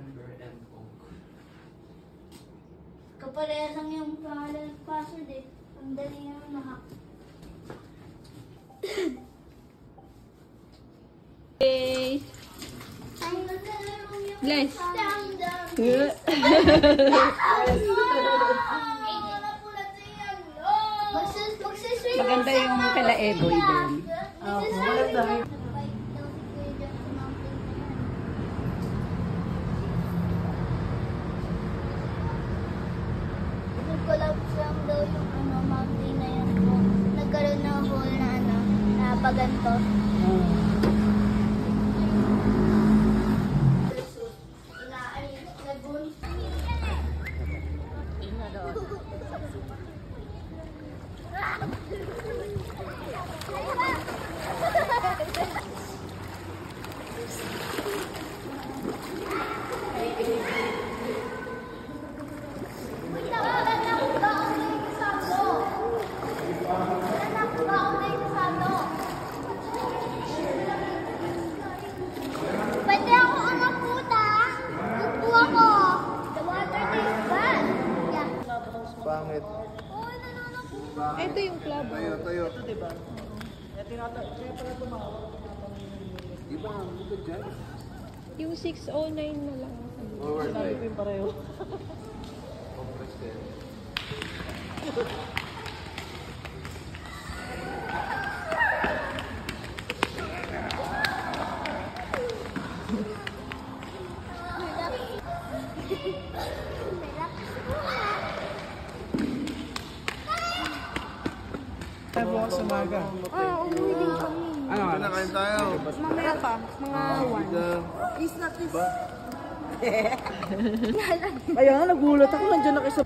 Ember and Oak. Kapareha lang yung pangalan ng password eh. Ang dali naman na-hack. Hey! Bless! Maganda yung kala Eboy din. Maganda. Collapse lang daw yung mountain na yan po. Nagkaroon ng hole na paganto. Pwede ako ang puta. Kukuha ko. The water tastes bad. Yeah. Pangit. Oh, nanonok. Ito yung club. Tayo. Ito diba? Kaya pala tumawag. Diba? Ito dyan? Yung 609 na lang. Sinabi ko yung pareho. Compress din. Tayo bukas sa umaga. Umuwi din kami. Ano? Nakain tayo. Mamaya pa, mga 1. Is not this. Ayun, nagulat ako. Nandiyan na kayo sa...